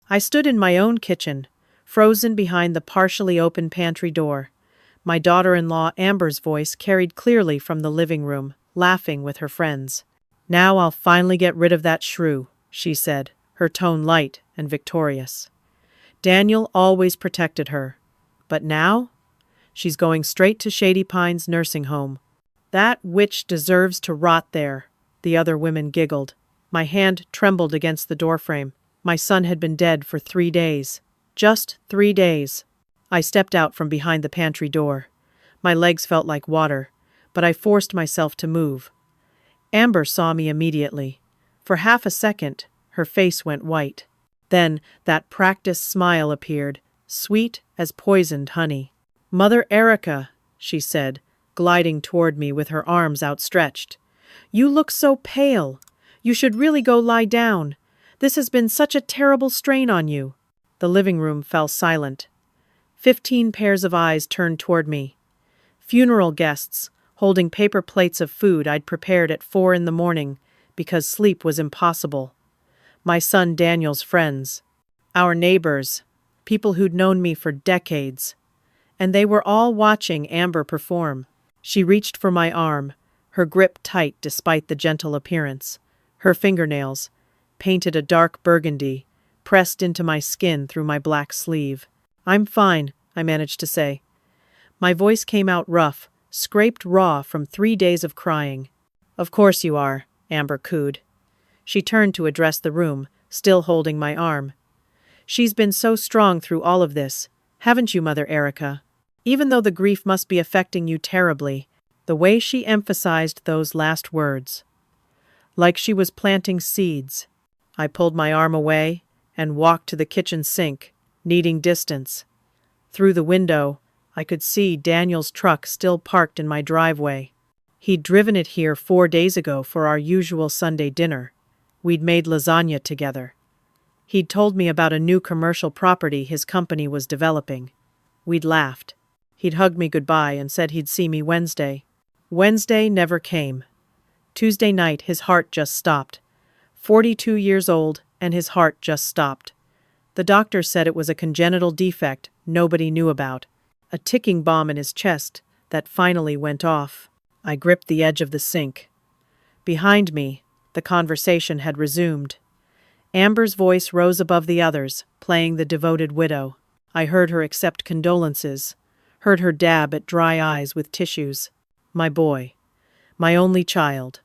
I stood in my own kitchen, frozen behind the partially open pantry door. My daughter-in-law Amber's voice carried clearly from the living room, laughing with her friends. "Now I'll finally get rid of that shrew," she said, her tone light and victorious. Daniel always protected her. But now? She's going straight to Shady Pines nursing home. "That witch deserves to rot there," the other women giggled. My hand trembled against the doorframe. My son had been dead for 3 days. Just 3 days. I stepped out from behind the pantry door. My legs felt like water, but I forced myself to move. Amber saw me immediately. For half a second, her face went white. Then that practiced smile appeared, sweet as poisoned honey. "Mother Erica," she said, gliding toward me with her arms outstretched. "You look so pale. You should really go lie down. This has been such a terrible strain on you." The living room fell silent. 15 pairs of eyes turned toward me. Funeral guests, holding paper plates of food I'd prepared at 4 in the morning because sleep was impossible. My son Daniel's friends. Our neighbors. People who'd known me for decades. And they were all watching Amber perform. She reached for my arm, her grip tight despite the gentle appearance. Her fingernails, painted a dark burgundy, pressed into my skin through my black sleeve. "I'm fine," I managed to say. My voice came out rough, scraped raw from 3 days of crying. "Of course you are," Amber cooed. She turned to address the room, still holding my arm. "She's been so strong through all of this, haven't you, Mother Erica? Even though the grief must be affecting you terribly." The way she emphasized those last words. Like she was planting seeds. I pulled my arm away and walked to the kitchen sink, needing distance. Through the window, I could see Daniel's truck still parked in my driveway. He'd driven it here 4 days ago for our usual Sunday dinner. We'd made lasagna together. He'd told me about a new commercial property his company was developing. We'd laughed. He'd hugged me goodbye and said he'd see me Wednesday. Wednesday never came. Tuesday night, his heart just stopped. 42 years old, and his heart just stopped. The doctor said it was a congenital defect nobody knew about. A ticking bomb in his chest that finally went off. I gripped the edge of the sink. Behind me, the conversation had resumed. Amber's voice rose above the others, playing the devoted widow. I heard her accept condolences, heard her dab at dry eyes with tissues. My boy. My only child.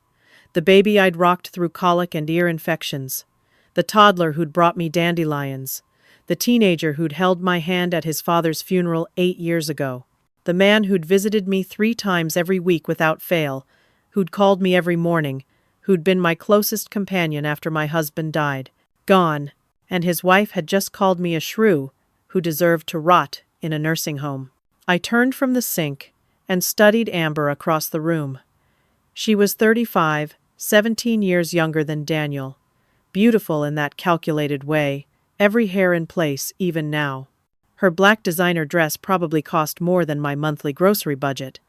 The baby I'd rocked through colic and ear infections. The toddler who'd brought me dandelions. The teenager who'd held my hand at his father's funeral 8 years ago. The man who'd visited me 3 times every week without fail, who'd called me every morning, who'd been my closest companion after my husband died. Gone, and his wife had just called me a shrew who deserved to rot in a nursing home. I turned from the sink and studied Amber across the room. She was 35, 17 years younger than Daniel. Beautiful in that calculated way, every hair in place even now. Her black designer dress probably cost more than my monthly grocery budget.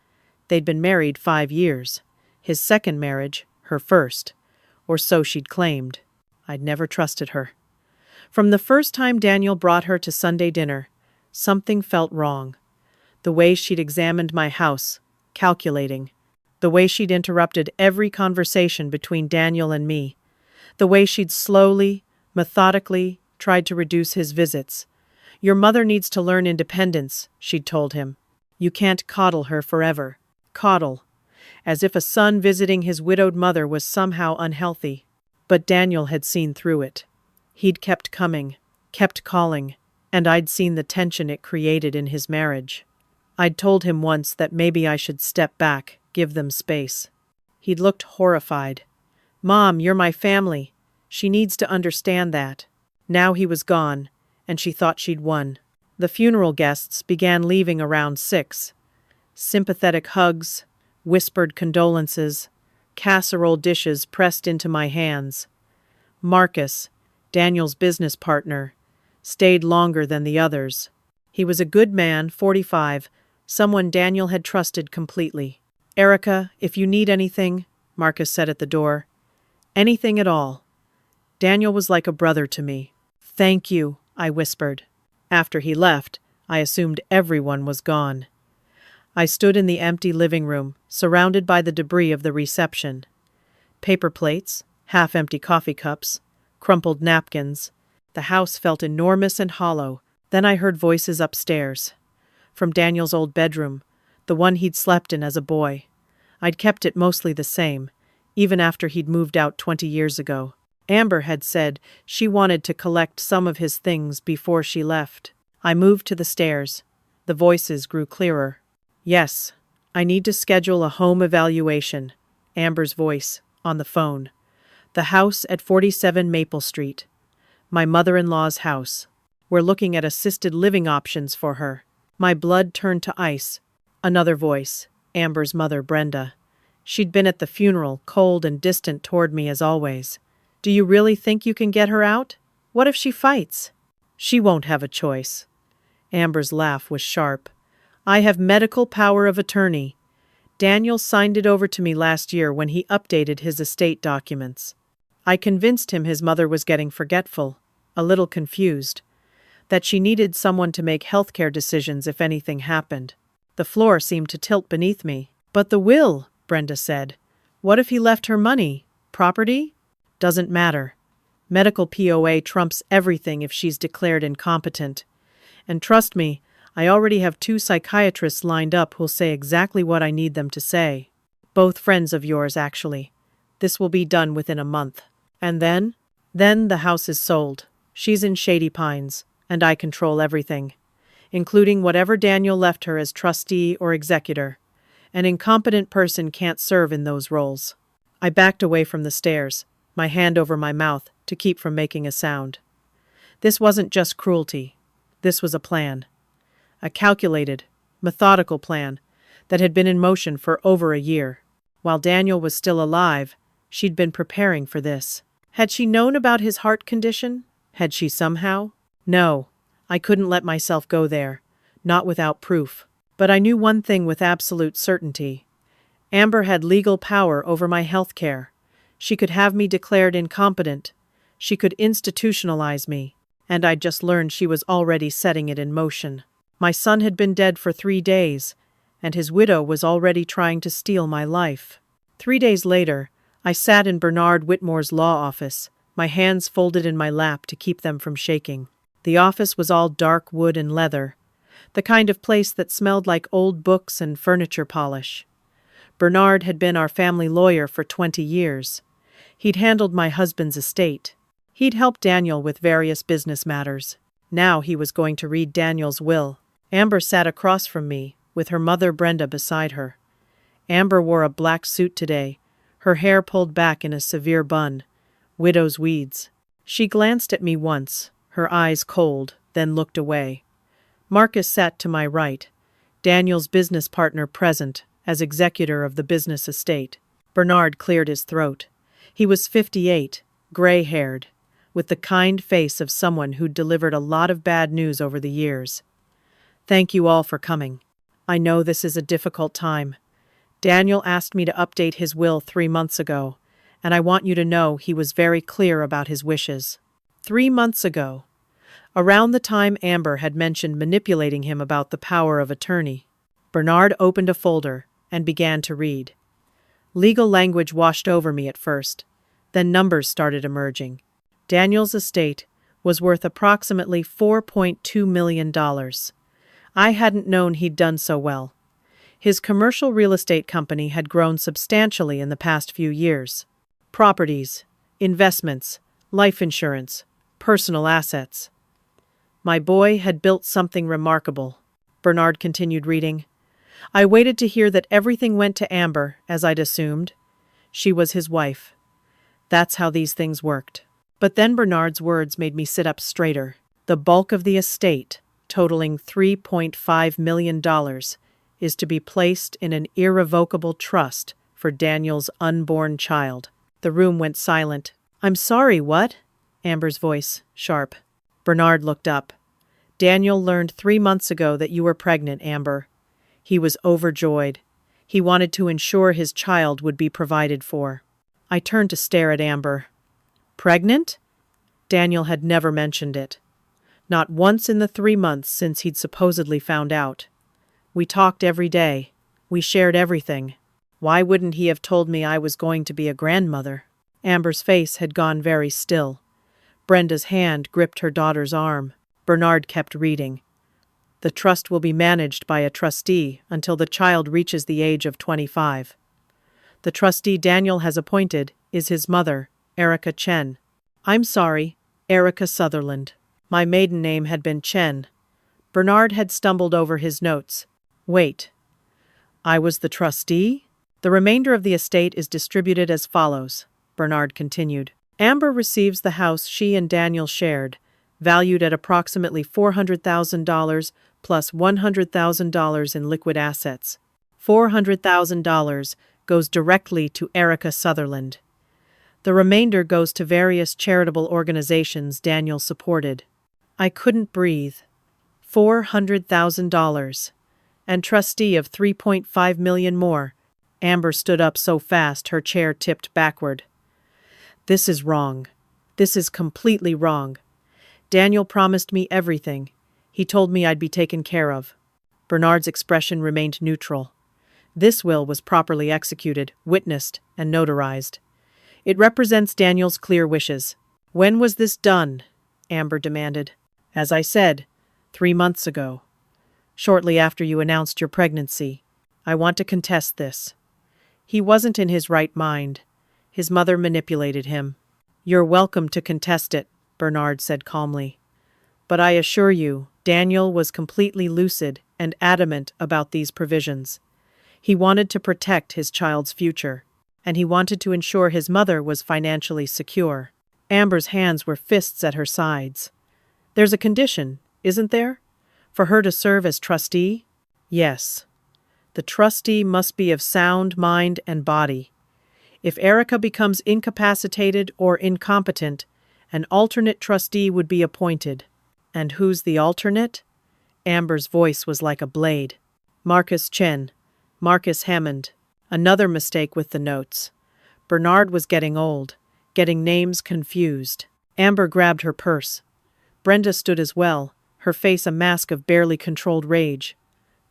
They'd been married 5 years. His second marriage, her first. Or so she'd claimed. I'd never trusted her. From the first time Daniel brought her to Sunday dinner, something felt wrong. The way she'd examined my house, calculating. The way she'd interrupted every conversation between Daniel and me. The way she'd slowly, methodically tried to reduce his visits. "Your mother needs to learn independence," she'd told him. "You can't coddle her forever." Coddle. As if a son visiting his widowed mother was somehow unhealthy. But Daniel had seen through it. He'd kept coming, kept calling, and I'd seen the tension it created in his marriage. I'd told him once that maybe I should step back, give them space. He'd looked horrified. "Mom, you're my family. She needs to understand that." Now he was gone, and she thought she'd won. The funeral guests began leaving around 6. Sympathetic hugs, whispered condolences, casserole dishes pressed into my hands. Marcus, Daniel's business partner, stayed longer than the others. He was a good man, 45, someone Daniel had trusted completely. "Erica, if you need anything," Marcus said at the door. "Anything at all." Daniel was like a brother to me. "Thank you," I whispered. After he left, I assumed everyone was gone. I stood in the empty living room, surrounded by the debris of the reception. Paper plates, half-empty coffee cups, crumpled napkins. The house felt enormous and hollow. Then I heard voices upstairs. From Daniel's old bedroom, the one he'd slept in as a boy. I'd kept it mostly the same, even after he'd moved out 20 years ago. Amber had said she wanted to collect some of his things before she left. I moved to the stairs. The voices grew clearer. Yes, I need to schedule a home evaluation. Amber's voice, on the phone. The house at 47 Maple Street. My mother-in-law's house. We're looking at assisted living options for her. My blood turned to ice. Another voice, Amber's mother, Brenda. She'd been at the funeral, cold and distant toward me as always. Do you really think you can get her out? What if she fights? She won't have a choice. Amber's laugh was sharp. I have medical power of attorney. Daniel signed it over to me last year when he updated his estate documents. I convinced him his mother was getting forgetful, a little confused, that she needed someone to make healthcare decisions if anything happened. The floor seemed to tilt beneath me. But the will, Brenda said. What if he left her money? Property? Doesn't matter. Medical POA trumps everything if she's declared incompetent. And trust me, I already have 2 psychiatrists lined up who'll say exactly what I need them to say. Both friends of yours, actually. This will be done within a month. And then? Then the house is sold. She's in Shady Pines, and I control everything, including whatever Daniel left her as trustee or executor. An incompetent person can't serve in those roles. I backed away from the stairs, my hand over my mouth to keep from making a sound. This wasn't just cruelty. This was a plan. A calculated, methodical plan that had been in motion for over a year. While Daniel was still alive, she'd been preparing for this. Had she known about his heart condition? Had she somehow? No, I couldn't let myself go there, not without proof. But I knew one thing with absolute certainty. Amber had legal power over my health care. She could have me declared incompetent. She could institutionalize me. And I'd just learned she was already setting it in motion. My son had been dead for 3 days, and his widow was already trying to steal my life. 3 days later, I sat in Bernard Whitmore's law office, my hands folded in my lap to keep them from shaking. The office was all dark wood and leather, the kind of place that smelled like old books and furniture polish. Bernard had been our family lawyer for 20 years. He'd handled my husband's estate. He'd helped Daniel with various business matters. Now he was going to read Daniel's will. Amber sat across from me, with her mother Brenda beside her. Amber wore a black suit today, her hair pulled back in a severe bun, widow's weeds. She glanced at me once, her eyes cold, then looked away. Marcus sat to my right, Daniel's business partner present as executor of the business estate. Bernard cleared his throat. He was 58, gray-haired, with the kind face of someone who'd delivered a lot of bad news over the years. Thank you all for coming. I know this is a difficult time. Daniel asked me to update his will 3 months ago, and I want you to know he was very clear about his wishes. 3 months ago, around the time Amber had mentioned manipulating him about the power of attorney. Bernard opened a folder and began to read. Legal language washed over me at first, then numbers started emerging. Daniel's estate was worth approximately $4.2 million. I hadn't known he'd done so well. His commercial real estate company had grown substantially in the past few years. Properties, investments, life insurance, personal assets. My boy had built something remarkable. Bernard continued reading. I waited to hear that everything went to Amber, as I'd assumed. She was his wife. That's how these things worked. But then Bernard's words made me sit up straighter. The bulk of the estate, totaling $3.5 million, is to be placed in an irrevocable trust for Daniel's unborn child. The room went silent. I'm sorry, what? Amber's voice, sharp. Bernard looked up. Daniel learned 3 months ago that you were pregnant, Amber. He was overjoyed. He wanted to ensure his child would be provided for. I turned to stare at Amber. Pregnant? Daniel had never mentioned it. Not once in the 3 months since he'd supposedly found out. We talked every day. We shared everything. Why wouldn't he have told me I was going to be a grandmother? Amber's face had gone very still. Brenda's hand gripped her daughter's arm. Bernard kept reading. The trust will be managed by a trustee until the child reaches the age of 25. The trustee Daniel has appointed is his mother, Erica Chen. I'm sorry, Erica Sutherland. My maiden name had been Chen. Bernard had stumbled over his notes. Wait. I was the trustee? The remainder of the estate is distributed as follows, Bernard continued. Amber receives the house she and Daniel shared, valued at approximately $400,000 plus $100,000 in liquid assets. $400,000 goes directly to Erica Sutherland. The remainder goes to various charitable organizations Daniel supported. I couldn't breathe. $400,000. And trustee of $3.5 million more. Amber stood up so fast her chair tipped backward. This is wrong. This is completely wrong. Daniel promised me everything. He told me I'd be taken care of. Bernard's expression remained neutral. This will was properly executed, witnessed, and notarized. It represents Daniel's clear wishes. When was this done? Amber demanded. As I said, 3 months ago. Shortly after you announced your pregnancy. I want to contest this. He wasn't in his right mind. His mother manipulated him. You're welcome to contest it, Bernard said calmly. But I assure you, Daniel was completely lucid and adamant about these provisions. He wanted to protect his child's future, and he wanted to ensure his mother was financially secure. Amber's hands were fists at her sides. There's a condition, isn't there? For her to serve as trustee? Yes. The trustee must be of sound mind and body. If Erica becomes incapacitated or incompetent, an alternate trustee would be appointed. And who's the alternate? Amber's voice was like a blade. Marcus Chen. Marcus Hammond. Another mistake with the notes. Bernard was getting old, getting names confused. Amber grabbed her purse. Brenda stood as well, her face a mask of barely controlled rage.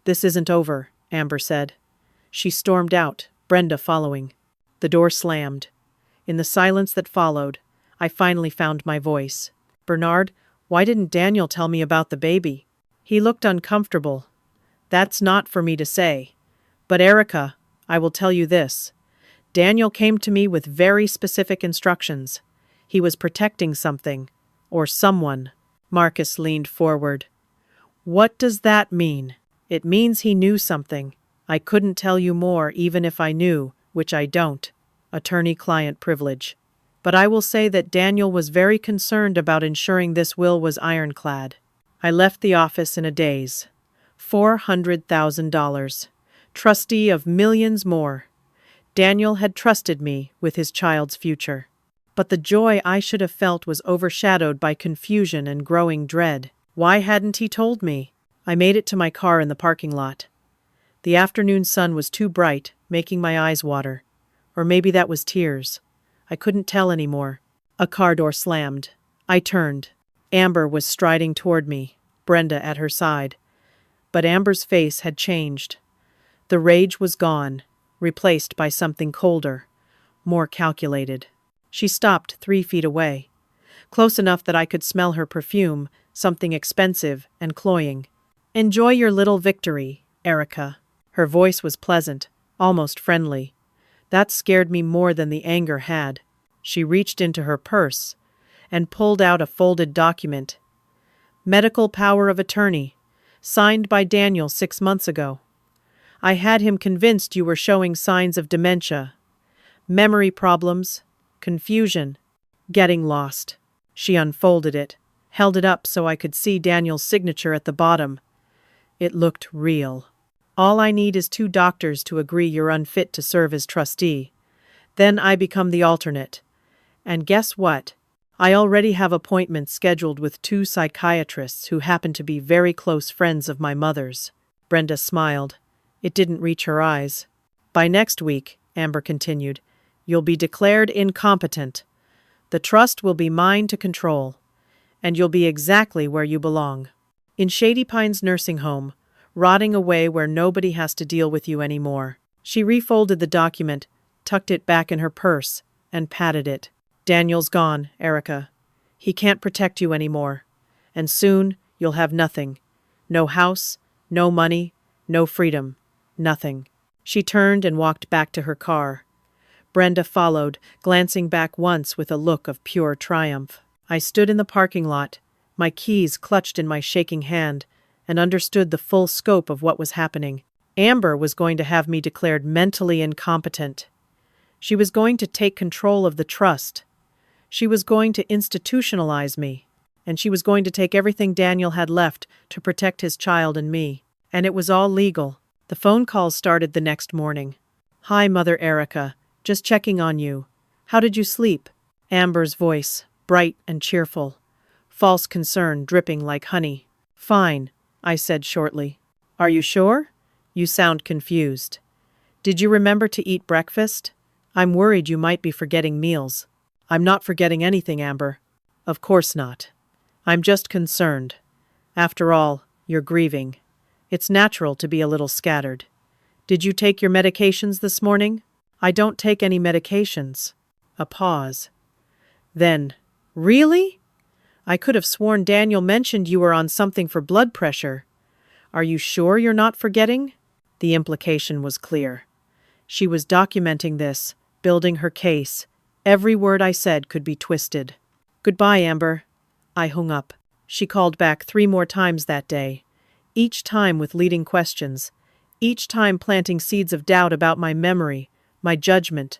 This isn't over, Amber said. She stormed out, Brenda following. The door slammed. In the silence that followed, I finally found my voice. Bernard, why didn't Daniel tell me about the baby? He looked uncomfortable. That's not for me to say. But Erica, I will tell you this. Daniel came to me with very specific instructions. He was protecting something. Or someone. Marcus leaned forward. What does that mean? It means he knew something. I couldn't tell you more even if I knew, which I don't. Attorney-client privilege. But I will say that Daniel was very concerned about ensuring this will was ironclad. I left the office in a daze. $400,000. Trustee of millions more. Daniel had trusted me with his child's future. But the joy I should have felt was overshadowed by confusion and growing dread. Why hadn't he told me? I made it to my car in the parking lot. The afternoon sun was too bright, making my eyes water. Or maybe that was tears. I couldn't tell anymore. A car door slammed. I turned. Amber was striding toward me, Brenda at her side. But Amber's face had changed. The rage was gone, replaced by something colder, more calculated. She stopped 3 feet away, close enough that I could smell her perfume, something expensive and cloying. Enjoy your little victory, Erica. Her voice was pleasant, almost friendly. That scared me more than the anger had. She reached into her purse and pulled out a folded document. Medical power of attorney, signed by Daniel 6 months ago. I had him convinced you were showing signs of dementia, memory problems, confusion, getting lost. She unfolded it, held it up so I could see Daniel's signature at the bottom. It looked real. All I need is 2 doctors to agree you're unfit to serve as trustee. Then I become the alternate. And guess what? I already have appointments scheduled with 2 psychiatrists who happen to be very close friends of my mother's. Brenda smiled. It didn't reach her eyes. By next week, Amber continued, you'll be declared incompetent. The trust will be mine to control. and you'll be exactly where you belong. In Shady Pines nursing home, rotting away where nobody has to deal with you anymore. She refolded the document, tucked it back in her purse, and patted it. Daniel's gone, Erica. He can't protect you anymore. And soon you'll have nothing. No house, no money, no freedom. Nothing. She turned and walked back to her car. Brenda followed, glancing back once with a look of pure triumph. I stood in the parking lot, my keys clutched in my shaking hand, and understood the full scope of what was happening. Amber was going to have me declared mentally incompetent. She was going to take control of the trust. She was going to institutionalize me. And she was going to take everything Daniel had left to protect his child and me. And it was all legal. The phone calls started the next morning. "Hi, Mother Erica. Just checking on you. How did you sleep?" Amber's voice, bright and cheerful. False concern dripping like honey. "Fine," I said shortly. "Are you sure? You sound confused. Did you remember to eat breakfast? I'm worried you might be forgetting meals." "I'm not forgetting anything, Amber." "Of course not. I'm just concerned. After all, you're grieving. It's natural to be a little scattered. Did you take your medications this morning?" "I don't take any medications." A pause. Then, "Really? I could have sworn Daniel mentioned you were on something for blood pressure. Are you sure you're not forgetting?" The implication was clear. She was documenting this, building her case. Every word I said could be twisted. "Goodbye, Amber." I hung up. She called back 3 more times that day, each time with leading questions, each time planting seeds of doubt about my memory, my judgment,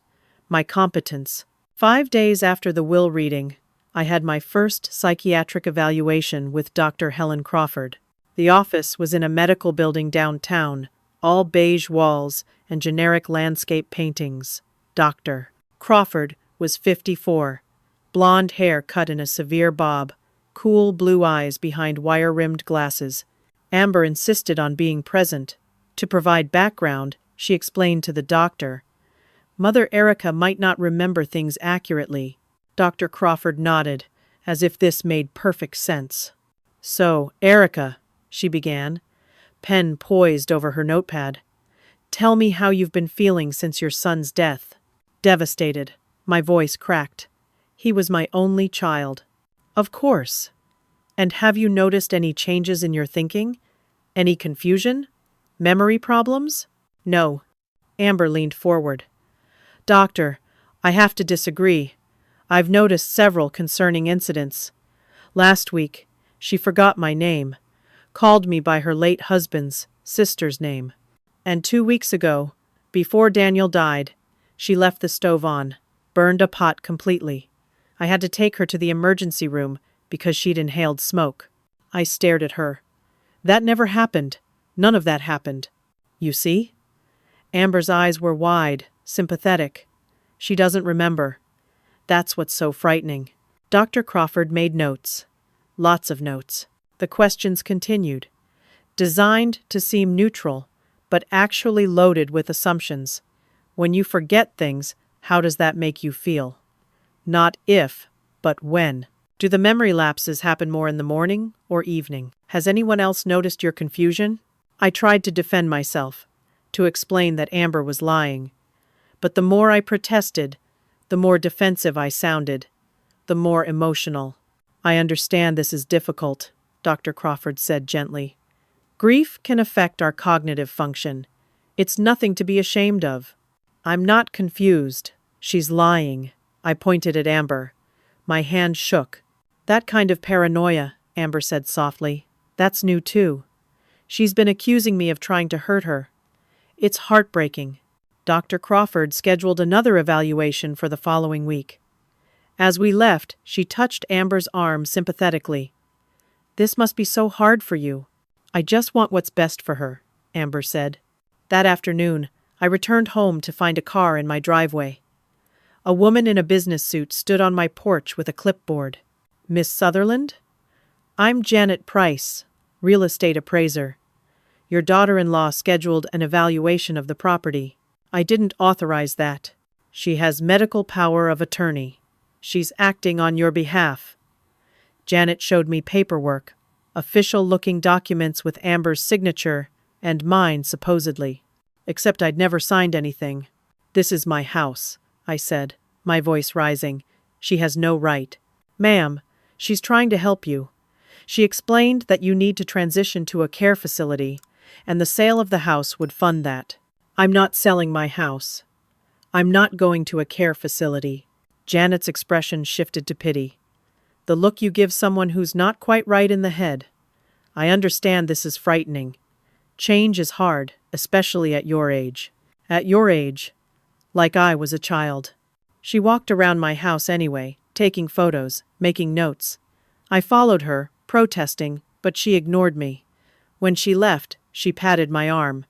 my competence. 5 days after the will reading, I had my first psychiatric evaluation with Dr. Helen Crawford. The office was in a medical building downtown, all beige walls and generic landscape paintings. Dr. Crawford was 54, blonde hair cut in a severe bob, cool blue eyes behind wire-rimmed glasses. Amber insisted on being present. To provide background, she explained to the doctor, "Mother Erica might not remember things accurately." Dr. Crawford nodded, as if this made perfect sense. "So, Erica," she began, pen poised over her notepad, "tell me how you've been feeling since your son's death." Devastated, my voice cracked. He was my only child. "Of course. And have you noticed any changes in your thinking? Any confusion? Memory problems?" "No." Amber leaned forward. "Doctor, I have to disagree. I've noticed several concerning incidents. Last week, she forgot my name, called me by her late husband's sister's name. And 2 weeks ago, before Daniel died, she left the stove on, burned a pot completely. I had to take her to the emergency room because she'd inhaled smoke." I stared at her. "That never happened. None of that happened. You see?" Amber's eyes were wide, sympathetic. "She doesn't remember. That's what's so frightening." Dr. Crawford made notes. Lots of notes. The questions continued. Designed to seem neutral, but actually loaded with assumptions. When you forget things, how does that make you feel? Not if, but when. Do the memory lapses happen more in the morning or evening? Has anyone else noticed your confusion? I tried to defend myself, to explain that Amber was lying. But the more I protested, the more defensive I sounded, the more emotional. "I understand this is difficult," Dr. Crawford said gently. "Grief can affect our cognitive function. It's nothing to be ashamed of." "I'm not confused. She's lying." I pointed at Amber. My hand shook. "That kind of paranoia," Amber said softly. "That's new too. She's been accusing me of trying to hurt her. It's heartbreaking." Dr. Crawford scheduled another evaluation for the following week. As we left, she touched Amber's arm sympathetically. "This must be so hard for you." "I just want what's best for her," Amber said. That afternoon, I returned home to find a car in my driveway. A woman in a business suit stood on my porch with a clipboard. "Miss Sutherland? I'm Janet Price, real estate appraiser. Your daughter-in-law scheduled an evaluation of the property. I didn't authorize that. She has medical power of attorney. She's acting on your behalf." Janet showed me paperwork, official-looking documents with Amber's signature and mine, supposedly. Except I'd never signed anything. "This is my house," I said, my voice rising. "She has no right." "Ma'am, she's trying to help you. She explained that you need to transition to a care facility, and the sale of the house would fund that." "I'm not selling my house. I'm not going to a care facility." Janet's expression shifted to pity. "The look you give someone who's not quite right in the head. I understand this is frightening. Change is hard, especially at your age. At your age, like I was a child." She walked around my house anyway, taking photos, making notes. I followed her, protesting, but she ignored me. When she left, she patted my arm.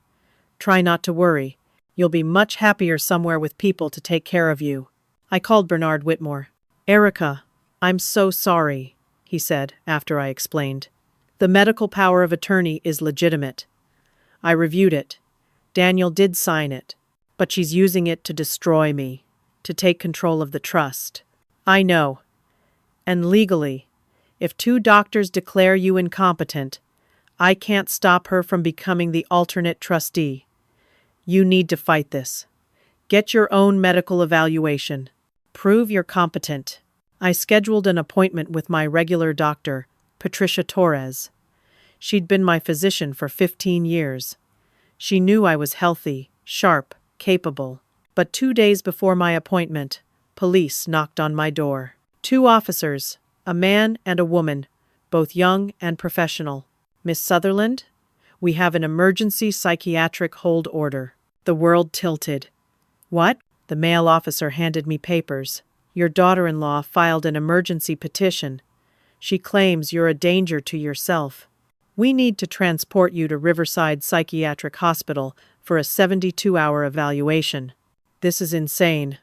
"Try not to worry. You'll be much happier somewhere with people to take care of you." I called Bernard Whitmore. "Erica, I'm so sorry," he said after I explained. "The medical power of attorney is legitimate. I reviewed it. Daniel did sign it, but she's using it to destroy me, to take control of the trust." "I know. And legally, if 2 doctors declare you incompetent, I can't stop her from becoming the alternate trustee. You need to fight this. Get your own medical evaluation. Prove you're competent." I scheduled an appointment with my regular doctor, Patricia Torres. She'd been my physician for 15 years. She knew I was healthy, sharp, capable. But 2 days before my appointment, police knocked on my door. 2 officers, a man and a woman, both young and professional. "Miss Sutherland, we have an emergency psychiatric hold order." The world tilted. "What?" The male officer handed me papers. "Your daughter-in-law filed an emergency petition. She claims you're a danger to yourself. We need to transport you to Riverside Psychiatric Hospital for a 72-hour evaluation." "This is insane.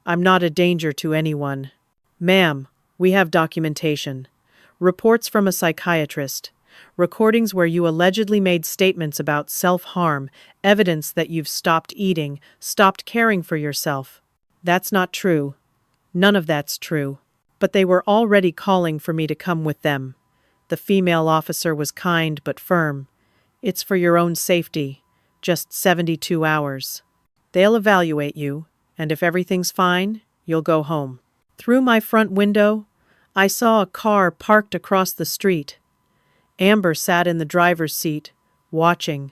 I'm not a danger to anyone." "Ma'am, we have documentation. Reports from a psychiatrist. Recordings where you allegedly made statements about self-harm, evidence that you've stopped eating, stopped caring for yourself." "That's not true. None of that's true." But they were already calling for me to come with them. The female officer was kind but firm. "It's for your own safety. Just 72 hours. They'll evaluate you, and if everything's fine, you'll go home." Through my front window, I saw a car parked across the street. Amber sat in the driver's seat, watching.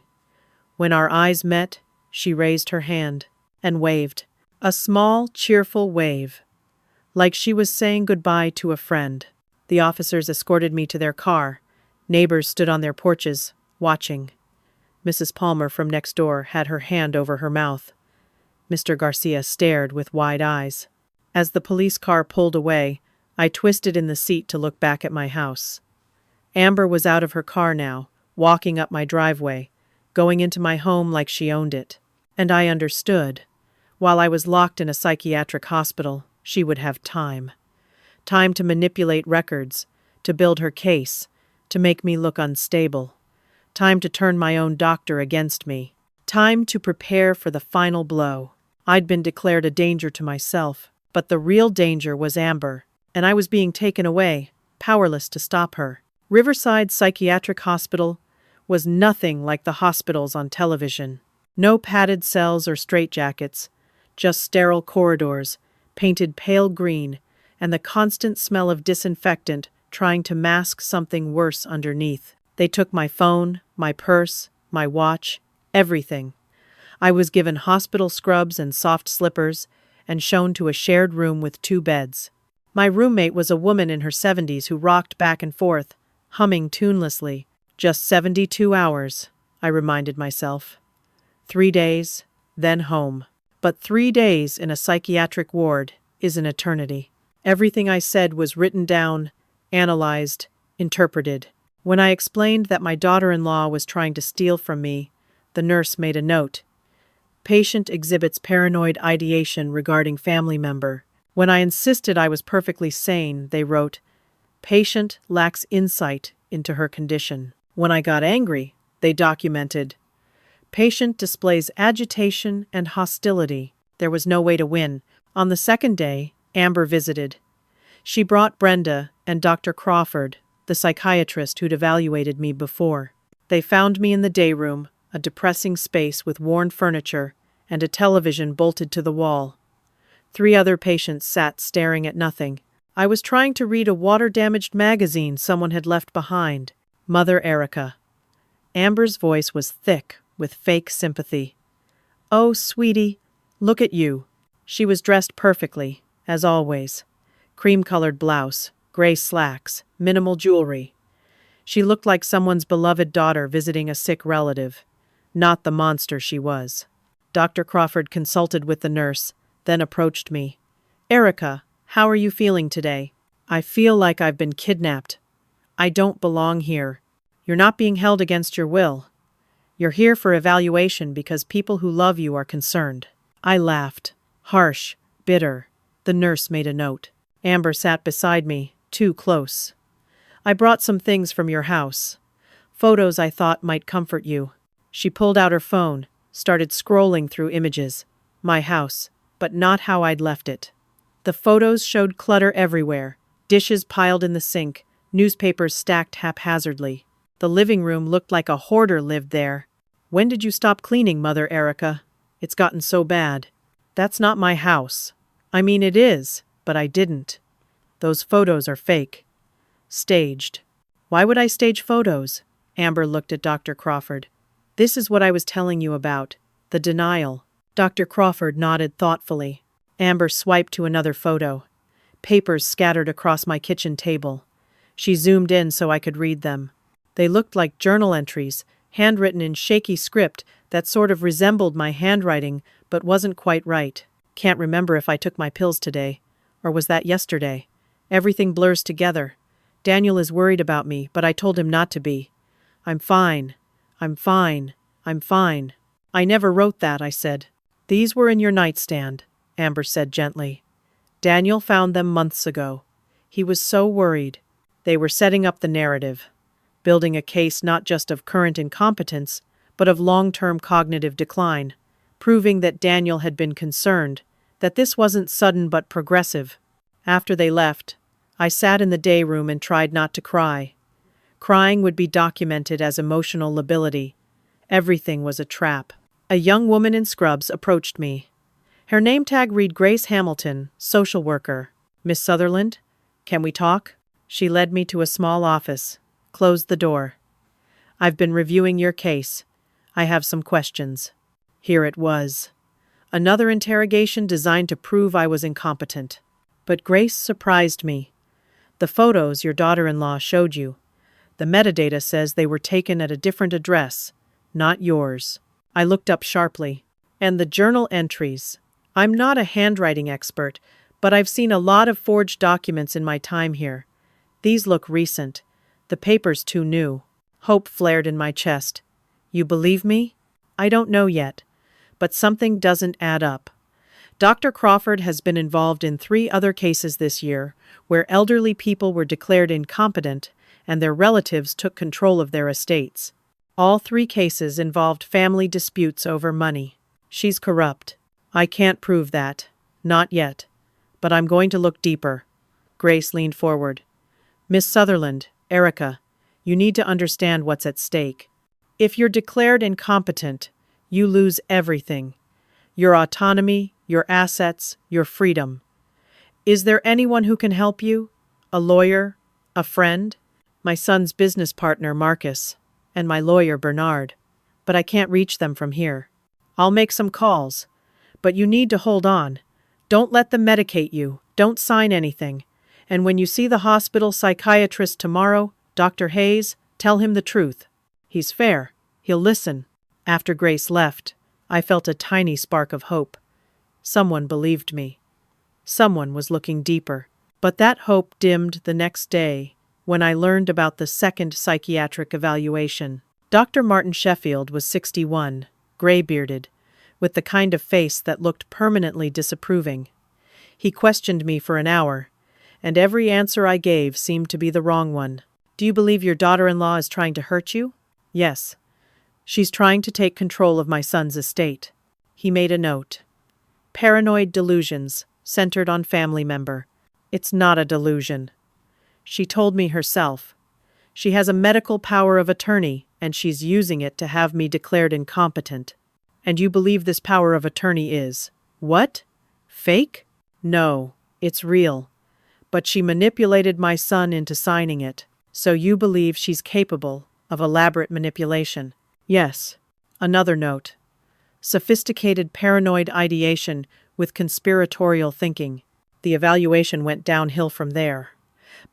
When our eyes met, she raised her hand and waved. A small, cheerful wave, like she was saying goodbye to a friend. The officers escorted me to their car. Neighbors stood on their porches, watching. Mrs. Palmer from next door had her hand over her mouth. Mr. Garcia stared with wide eyes. As the police car pulled away, I twisted in the seat to look back at my house. Amber was out of her car now, walking up my driveway, going into my home like she owned it. And I understood. While I was locked in a psychiatric hospital, she would have time. Time to manipulate records, to build her case, to make me look unstable. Time to turn my own doctor against me. Time to prepare for the final blow. I'd been declared a danger to myself, but the real danger was Amber, and I was being taken away, powerless to stop her. Riverside Psychiatric Hospital was nothing like the hospitals on television. No padded cells or straitjackets, just sterile corridors, painted pale green, and the constant smell of disinfectant trying to mask something worse underneath. They took my phone, my purse, my watch, everything. I was given hospital scrubs and soft slippers, and shown to a shared room with 2 beds. My roommate was a woman in her 70s who rocked back and forth, humming tunelessly. Just 72 hours, I reminded myself. 3 days, then home. But 3 days in a psychiatric ward is an eternity. Everything I said was written down, analyzed, interpreted. When I explained that my daughter-in-law was trying to steal from me, the nurse made a note. Patient exhibits paranoid ideation regarding family member. When I insisted I was perfectly sane, they wrote, patient lacks insight into her condition. When I got angry, they documented, patient displays agitation and hostility. There was no way to win. On the second day, Amber visited. She brought Brenda, and Dr. Crawford, the psychiatrist who'd evaluated me before. They found me in the day room, a depressing space with worn furniture and a television bolted to the wall. 3 other patients sat staring at nothing. I was trying to read a water-damaged magazine someone had left behind. Mother Erica. Amber's voice was thick with fake sympathy. "Oh, sweetie, look at you." She was dressed perfectly, as always. Cream-colored blouse, gray slacks, minimal jewelry. She looked like someone's beloved daughter visiting a sick relative, not the monster she was. Dr. Crawford consulted with the nurse, then approached me. "Erica, how are you feeling today?" "I feel like I've been kidnapped. I don't belong here." "You're not being held against your will. You're here for evaluation because people who love you are concerned." I laughed. Harsh, bitter. The nurse made a note. Amber sat beside me, too close. "I brought some things from your house. Photos I thought might comfort you." She pulled out her phone, started scrolling through images. My house, but not how I'd left it. The photos showed clutter everywhere, dishes piled in the sink, newspapers stacked haphazardly. The living room looked like a hoarder lived there. "When did you stop cleaning, Mother Erica? It's gotten so bad." "That's not my house. I mean, it is, but I didn't. Those photos are fake. Staged." "Why would I stage photos?" Amber looked at Dr. Crawford. "This is what I was telling you about, the denial." Dr. Crawford nodded thoughtfully. Amber swiped to another photo. Papers scattered across my kitchen table. She zoomed in so I could read them. They looked like journal entries, handwritten in shaky script that sort of resembled my handwriting but wasn't quite right. "Can't remember if I took my pills today. Or was that yesterday? Everything blurs together. Daniel is worried about me, but I told him not to be. I'm fine. I'm fine. I'm fine." "I never wrote that," I said. "These were in your nightstand," Amber said gently. "Daniel found them months ago. He was so worried." They were setting up the narrative, building a case not just of current incompetence, but of long-term cognitive decline, proving that Daniel had been concerned, that this wasn't sudden but progressive. After they left, I sat in the day room and tried not to cry. Crying would be documented as emotional lability. Everything was a trap. A young woman in scrubs approached me. Her name tag read Grace Hamilton, social worker. "Miss Sutherland, can we talk?" She led me to a small office, closed the door. "I've been reviewing your case. I have some questions." Here it was. Another interrogation designed to prove I was incompetent. But Grace surprised me. "The photos your daughter-in-law showed you. The metadata says they were taken at a different address, not yours." I looked up sharply. "And the journal entries. I'm not a handwriting expert, but I've seen a lot of forged documents in my time here. These look recent. The paper's too new." Hope flared in my chest. "You believe me?" "I don't know yet, but something doesn't add up. Dr. Crawford has been involved in 3 other cases this year where elderly people were declared incompetent and their relatives took control of their estates. All 3 cases involved family disputes over money. She's corrupt. I can't prove that. Not yet. But I'm going to look deeper." Grace leaned forward. "Miss Sutherland, Erica, you need to understand what's at stake. If you're declared incompetent, you lose everything. Your autonomy, your assets, your freedom. Is there anyone who can help you? A lawyer? A friend?" "My son's business partner, Marcus, and my lawyer, Bernard. But I can't reach them from here." "I'll make some calls. But you need to hold on. Don't let them medicate you. Don't sign anything. And when you see the hospital psychiatrist tomorrow, Dr. Hayes, tell him the truth. He's fair. He'll listen." After Grace left, I felt a tiny spark of hope. Someone believed me. Someone was looking deeper. But that hope dimmed the next day when I learned about the second psychiatric evaluation. Dr. Martin Sheffield was 61, gray-bearded, with the kind of face that looked permanently disapproving. He questioned me for an hour, and every answer I gave seemed to be the wrong one. "Do you believe your daughter-in-law is trying to hurt you?" "Yes. She's trying to take control of my son's estate." He made a note. "Paranoid delusions, centered on family member." "It's not a delusion. She told me herself. She has a medical power of attorney, and she's using it to have me declared incompetent. And you believe this power of attorney is, what? Fake? No, it's real. But she manipulated my son into signing it. So you believe she's capable of elaborate manipulation? Yes. Another note. Sophisticated paranoid ideation with conspiratorial thinking. The evaluation went downhill from there.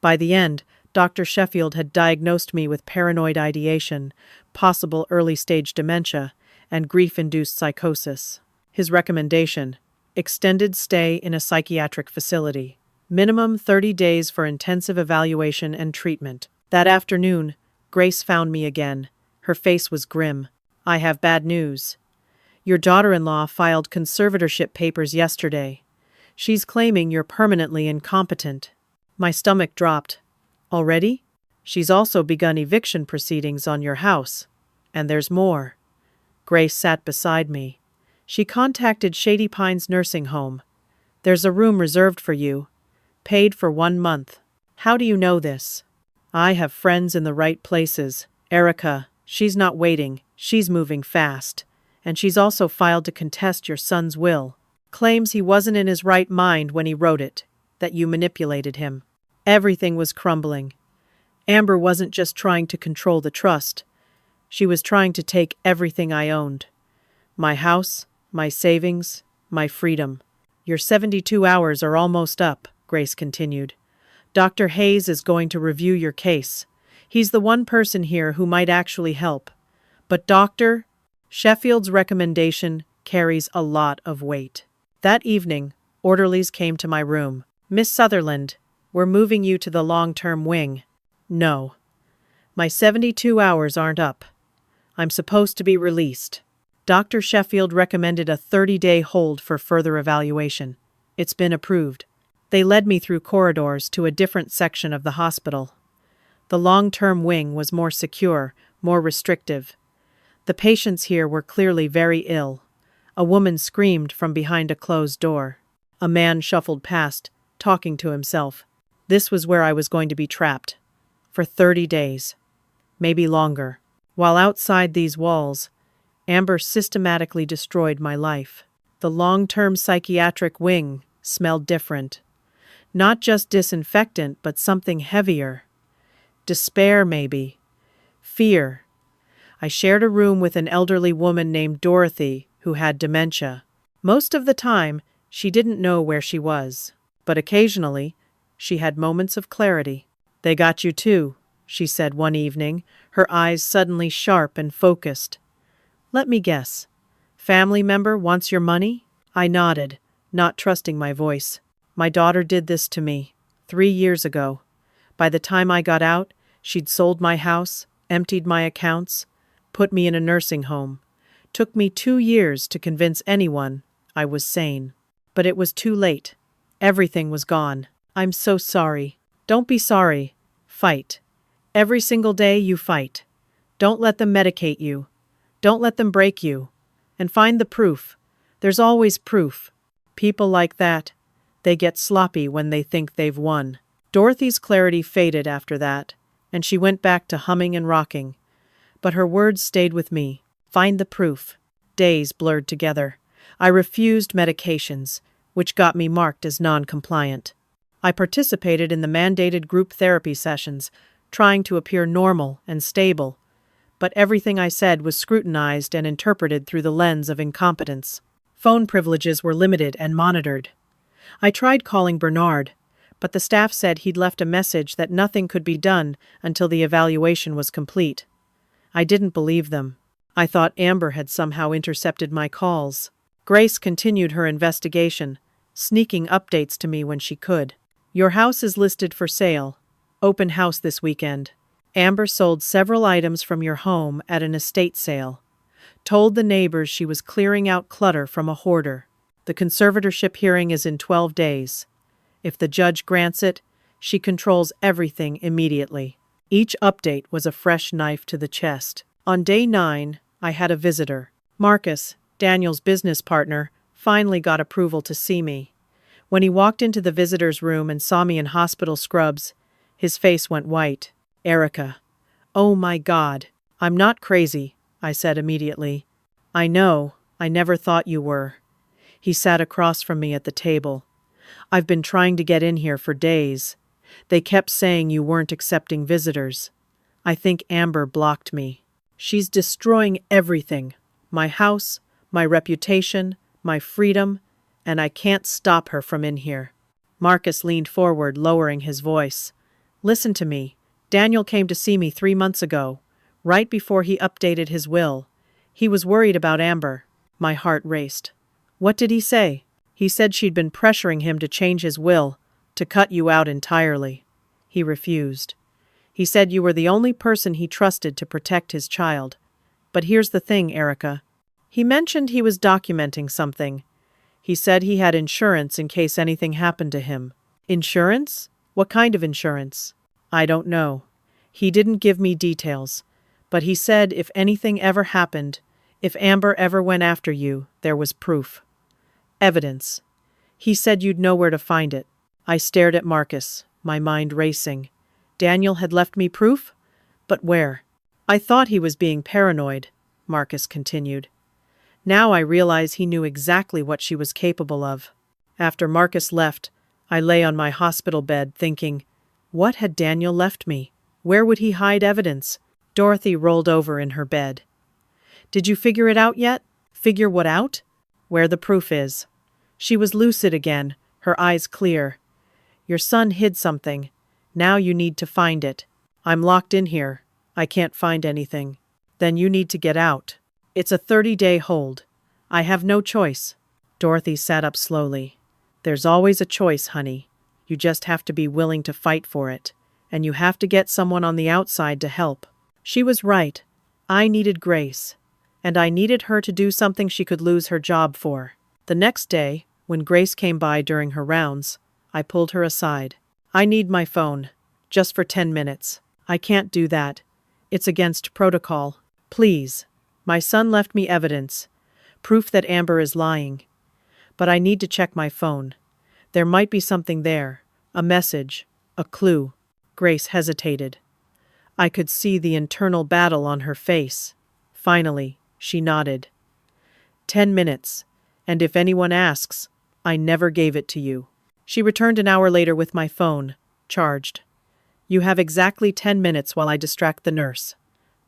By the end, Dr. Sheffield had diagnosed me with paranoid ideation, possible early-stage dementia, and grief-induced psychosis. His recommendation: extended stay in a psychiatric facility. Minimum 30 days for intensive evaluation and treatment. That afternoon, Grace found me again. Her face was grim. I have bad news. Your daughter-in-law filed conservatorship papers yesterday. She's claiming you're permanently incompetent. My stomach dropped. Already? She's also begun eviction proceedings on your house. And there's more. Grace sat beside me. She contacted Shady Pines Nursing Home. There's a room reserved for you. Paid for 1 month. How do you know this? I have friends in the right places. Erica, she's not waiting. She's moving fast. And she's also filed to contest your son's will. Claims he wasn't in his right mind when he wrote it, that you manipulated him. Everything was crumbling. Amber wasn't just trying to control the trust. She was trying to take everything I owned. My house, my savings, my freedom. Your 72 hours are almost up, Grace continued. Dr. Hayes is going to review your case. He's the one person here who might actually help. But Dr. Sheffield's recommendation carries a lot of weight. That evening, orderlies came to my room. Miss Sutherland, we're moving you to the long-term wing. No. My 72 hours aren't up. I'm supposed to be released. Dr. Sheffield recommended a 30-day hold for further evaluation. It's been approved. They led me through corridors to a different section of the hospital. The long-term wing was more secure, more restrictive. The patients here were clearly very ill. A woman screamed from behind a closed door. A man shuffled past, talking to himself. This was where I was going to be trapped. For 30 days. Maybe longer. While outside these walls, Amber systematically destroyed my life. The long-term psychiatric wing smelled different. Not just disinfectant, but something heavier. Despair, maybe. Fear. I shared a room with an elderly woman named Dorothy who had dementia. Most of the time, she didn't know where she was. But occasionally, she had moments of clarity. They got you too, she said one evening, her eyes suddenly sharp and focused. Let me guess. Family member wants your money? I nodded, not trusting my voice. My daughter did this to me 3 years ago. By the time I got out, she'd sold my house, emptied my accounts, put me in a nursing home. Took me 2 years to convince anyone I was sane. But it was too late. Everything was gone. I'm so sorry. Don't be sorry. Fight. Every single day you fight. Don't let them medicate you. Don't let them break you. And find the proof. There's always proof. People like that, they get sloppy when they think they've won. Dorothy's clarity faded after that, and she went back to humming and rocking. But her words stayed with me. Find the proof. Days blurred together. I refused medications, which got me marked as non-compliant. I participated in the mandated group therapy sessions, trying to appear normal and stable. But everything I said was scrutinized and interpreted through the lens of incompetence. Phone privileges were limited and monitored. I tried calling Bernard, but the staff said he'd left a message that nothing could be done until the evaluation was complete. I didn't believe them. I thought Amber had somehow intercepted my calls. Grace continued her investigation, sneaking updates to me when she could. Your house is listed for sale. Open house this weekend. Amber sold several items from your home at an estate sale. Told the neighbors she was clearing out clutter from a hoarder. The conservatorship hearing is in 12 days. If the judge grants it, she controls everything immediately. Each update was a fresh knife to the chest. On day 9, I had a visitor. Marcus, Daniel's business partner, finally got approval to see me. When he walked into the visitor's room and saw me in hospital scrubs, His face went white. Erica. Oh my God. I'm not crazy, I said immediately. I know, I never thought you were. He sat across from me at the table. I've been trying to get in here for days. They kept saying you weren't accepting visitors. I think Amber blocked me. She's destroying everything. My house, my reputation, my freedom, and I can't stop her from in here. Marcus leaned forward, lowering his voice. Listen to me. Daniel came to see me 3 months ago, right before he updated his will. He was worried about Amber. My heart raced. What did he say? He said she'd been pressuring him to change his will, to cut you out entirely. He refused. He said you were the only person he trusted to protect his child. But here's the thing, Erica. He mentioned he was documenting something. He said he had insurance in case anything happened to him. Insurance? What kind of insurance? I don't know. He didn't give me details. But he said if anything ever happened, if Amber ever went after you, there was proof. Evidence. He said you'd know where to find it. I stared at Marcus, my mind racing. Daniel had left me proof? But where? I thought he was being paranoid, Marcus continued. Now I realize he knew exactly what she was capable of. After Marcus left, I lay on my hospital bed thinking, what had Daniel left me? Where would he hide evidence? Dorothy rolled over in her bed. Did you figure it out yet? Figure what out? Where the proof is. She was lucid again, her eyes clear. Your son hid something. Now you need to find it. I'm locked in here. I can't find anything. Then you need to get out. It's a 30-day hold. I have no choice. Dorothy sat up slowly. There's always a choice, honey. You just have to be willing to fight for it. And you have to get someone on the outside to help. She was right. I needed Grace. And I needed her to do something she could lose her job for. The next day, when Grace came by during her rounds, I pulled her aside. I need my phone. Just for 10 minutes. I can't do that. It's against protocol. Please. My son left me evidence. Proof that Amber is lying. But I need to check my phone. There might be something there. A message. A clue. Grace hesitated. I could see the internal battle on her face. Finally, she nodded. 10 minutes. And if anyone asks, I never gave it to you. She returned an hour later with my phone, charged. You have exactly 10 minutes while I distract the nurse.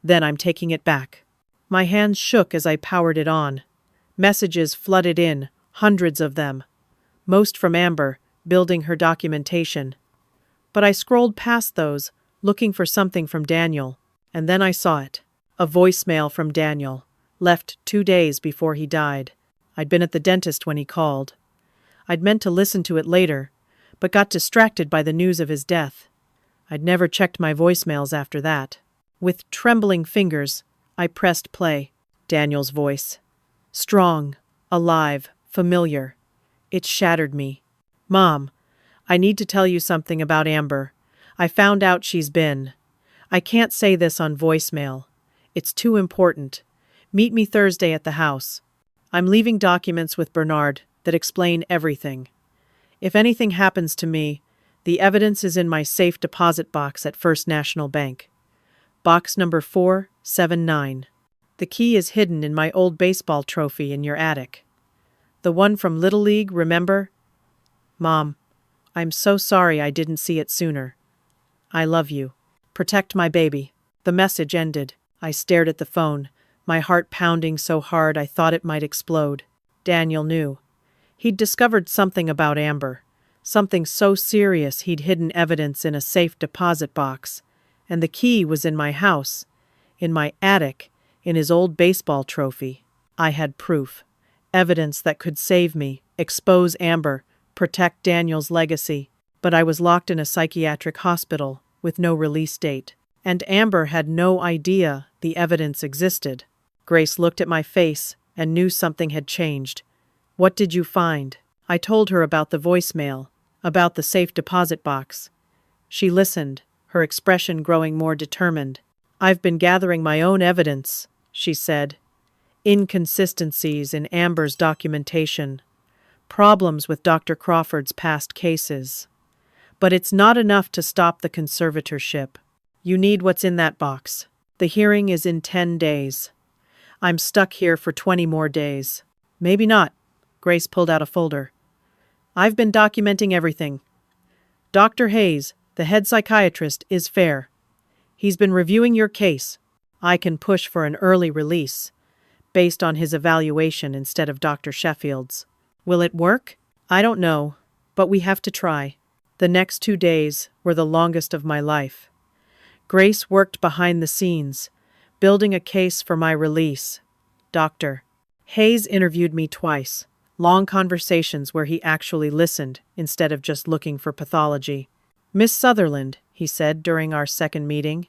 Then I'm taking it back. My hands shook as I powered it on. Messages flooded in, hundreds of them. Most from Amber, building her documentation. But I scrolled past those, looking for something from Daniel, and then I saw it. A voicemail from Daniel, left 2 days before he died. I'd been at the dentist when he called. I'd meant to listen to it later, but got distracted by the news of his death. I'd never checked my voicemails after that. With trembling fingers, I pressed play. Daniel's voice. Strong, alive, familiar. It shattered me. Mom, I need to tell you something about Amber. I found out she's been. I can't say this on voicemail. It's too important. Meet me Thursday at the house. I'm leaving documents with Bernard that explain everything. If anything happens to me, the evidence is in my safe deposit box at First National Bank. Box number 479. The key is hidden in my old baseball trophy in your attic. The one from Little League, remember? Mom, I'm so sorry I didn't see it sooner. I love you. Protect my baby. The message ended. I stared at the phone, my heart pounding so hard I thought it might explode. Daniel knew. He'd discovered something about Amber. Something so serious he'd hidden evidence in a safe deposit box. And the key was in my house, in my attic, in his old baseball trophy. I had proof. Evidence that could save me, expose Amber, protect Daniel's legacy. But I was locked in a psychiatric hospital with no release date. And Amber had no idea the evidence existed. Grace looked at my face and knew something had changed. What did you find? I told her about the voicemail, about the safe deposit box. She listened, her expression growing more determined. I've been gathering my own evidence, she said. Inconsistencies in Amber's documentation. Problems with Dr. Crawford's past cases. But it's not enough to stop the conservatorship. You need what's in that box. The hearing is in 10 days. I'm stuck here for 20 more days. Maybe not. Grace pulled out a folder. I've been documenting everything. Dr. Hayes, the head psychiatrist, is fair. He's been reviewing your case. I can push for an early release, based on his evaluation instead of Dr. Sheffield's. Will it work? I don't know, but we have to try. The next 2 days were the longest of my life. Grace worked behind the scenes, building a case for my release. Dr. Hayes interviewed me twice. Long conversations where he actually listened instead of just looking for pathology. Miss Sutherland, he said during our second meeting,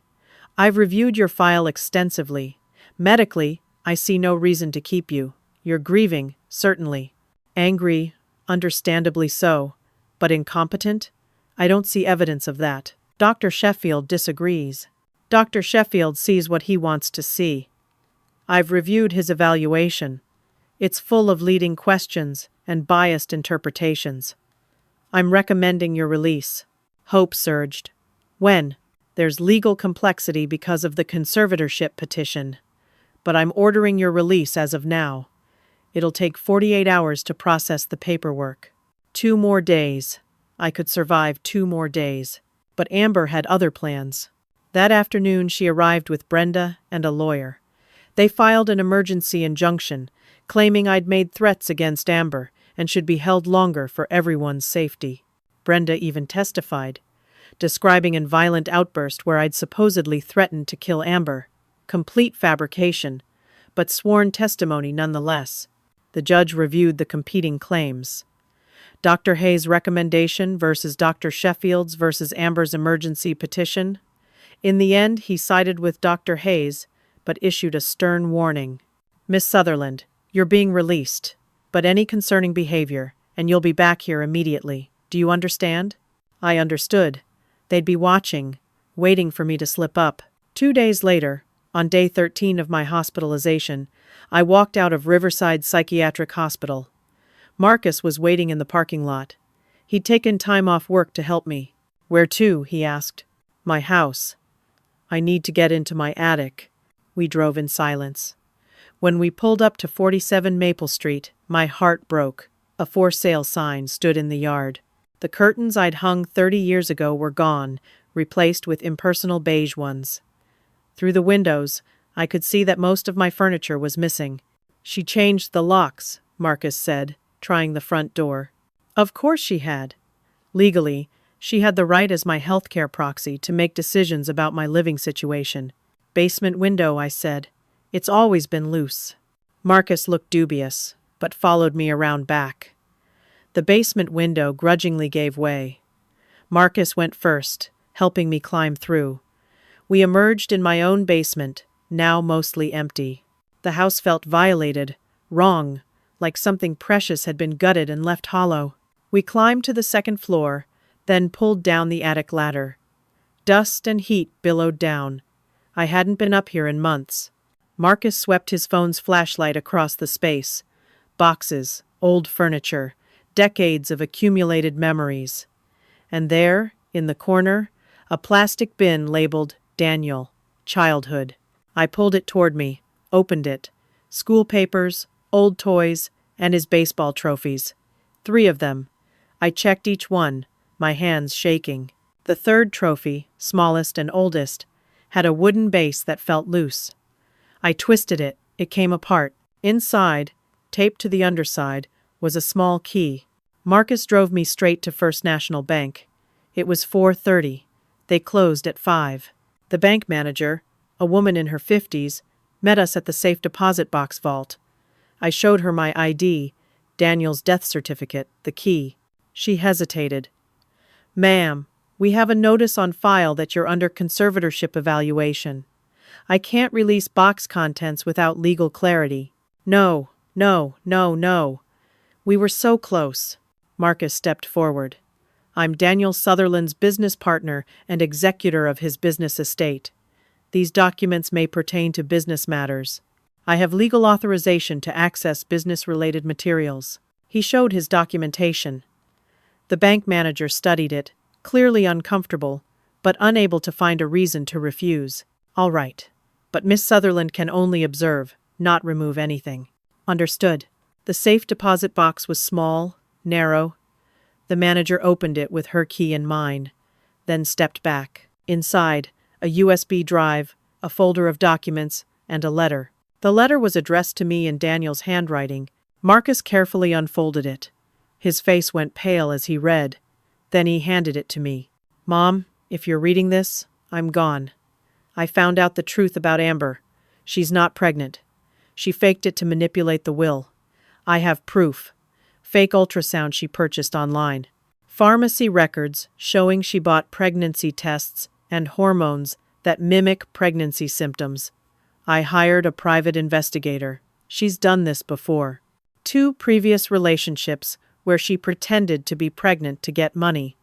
I've reviewed your file extensively. Medically, I see no reason to keep you. You're grieving, certainly. Angry, understandably so. But incompetent? I don't see evidence of that. Dr. Sheffield disagrees. Dr. Sheffield sees what he wants to see. I've reviewed his evaluation. It's full of leading questions and biased interpretations. I'm recommending your release. Hope surged. When? There's legal complexity because of the conservatorship petition. But I'm ordering your release as of now. It'll take 48 hours to process the paperwork. 2 more days. I could survive 2 more days. But Amber had other plans. That afternoon she arrived with Brenda and a lawyer. They filed an emergency injunction, claiming I'd made threats against Amber and should be held longer for everyone's safety. Brenda even testified, describing a violent outburst where I'd supposedly threatened to kill Amber. Complete fabrication, but sworn testimony nonetheless. The judge reviewed the competing claims. Dr. Hayes' recommendation versus Dr. Sheffield's versus Amber's emergency petition. In the end, he sided with Dr. Hayes, but issued a stern warning. Miss Sutherland, you're being released, but any concerning behavior, and you'll be back here immediately. Do you understand? I understood. They'd be watching, waiting for me to slip up. 2 days later, on day 13 of my hospitalization, I walked out of Riverside Psychiatric Hospital. Marcus was waiting in the parking lot. He'd taken time off work to help me. Where to? He asked. My house. I need to get into my attic. We drove in silence. When we pulled up to 47 Maple Street, my heart broke. A for sale sign stood in the yard. The curtains I'd hung 30 years ago were gone, replaced with impersonal beige ones. Through the windows, I could see that most of my furniture was missing. She changed the locks, Marcus said, trying the front door. Of course she had. Legally, she had the right as my healthcare proxy to make decisions about my living situation. Basement window, I said. It's always been loose. Marcus looked dubious, but followed me around back. The basement window grudgingly gave way. Marcus went first, helping me climb through. We emerged in my own basement, now mostly empty. The house felt violated, wrong, like something precious had been gutted and left hollow. We climbed to the second floor, then pulled down the attic ladder. Dust and heat billowed down. I hadn't been up here in months. Marcus swept his phone's flashlight across the space. Boxes, old furniture, decades of accumulated memories. And there, in the corner, a plastic bin labeled Daniel, Childhood. I pulled it toward me, opened it. School papers, old toys, and his baseball trophies. 3 of them. I checked each one, my hands shaking. The third trophy, smallest and oldest, had a wooden base that felt loose. I twisted it. It came apart. Inside, taped to the underside, was a small key. Marcus drove me straight to First National Bank. It was 4:30. They closed at 5. The bank manager, a woman in her 50s, met us at the safe deposit box vault. I showed her my ID, Daniel's death certificate, the key. She hesitated. Ma'am, we have a notice on file that you're under conservatorship evaluation. I can't release box contents without legal clarity. No. We were so close. Marcus stepped forward. I'm Daniel Sutherland's business partner and executor of his business estate. These documents may pertain to business matters. I have legal authorization to access business-related materials. He showed his documentation. The bank manager studied it, clearly uncomfortable, but unable to find a reason to refuse. All right. But Miss Sutherland can only observe, not remove anything. Understood. The safe deposit box was small, narrow. The manager opened it with her key in mind, then stepped back. Inside, a USB drive, a folder of documents, and a letter. The letter was addressed to me in Daniel's handwriting. Marcus carefully unfolded it. His face went pale as he read. Then he handed it to me. Mom, if you're reading this, I'm gone. I found out the truth about Amber. She's not pregnant. She faked it to manipulate the will. I have proof. Fake ultrasound she purchased online. Pharmacy records showing she bought pregnancy tests and hormones that mimic pregnancy symptoms. I hired a private investigator. She's done this before. 2 previous relationships where she pretended to be pregnant to get money.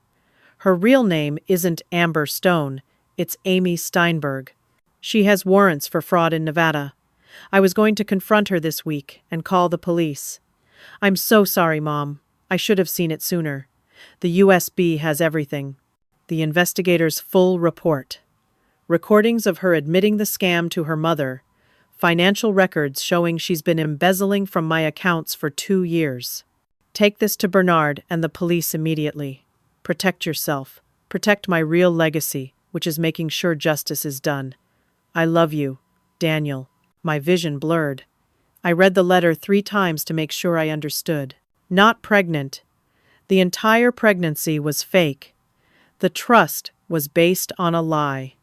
Her real name isn't Amber Stone, it's Amy Steinberg. She has warrants for fraud in Nevada. I was going to confront her this week and call the police. I'm so sorry, Mom. I should have seen it sooner. The USB has everything. The investigator's full report. Recordings of her admitting the scam to her mother. Financial records showing she's been embezzling from my accounts for 2 years. Take this to Bernard and the police immediately. Protect yourself. Protect my real legacy, which is making sure justice is done. I love you, Daniel. My vision blurred. I read the letter 3 times to make sure I understood. Not pregnant. The entire pregnancy was fake. The trust was based on a lie.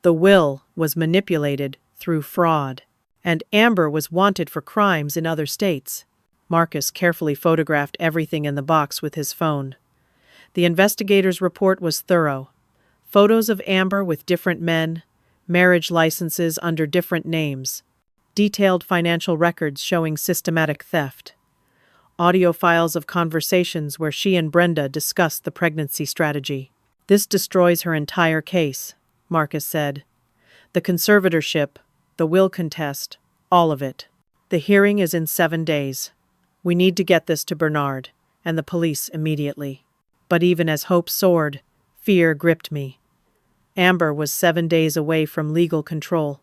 The will was manipulated through fraud. And Amber was wanted for crimes in other states. Marcus carefully photographed everything in the box with his phone. The investigator's report was thorough. Photos of Amber with different men, marriage licenses under different names, detailed financial records showing systematic theft, audio files of conversations where she and Brenda discussed the pregnancy strategy. This destroys her entire case, Marcus said. The conservatorship, the will contest, all of it. The hearing is in 7 days. We need to get this to Bernard and the police immediately. But even as hope soared, fear gripped me. Amber was 7 days away from legal control.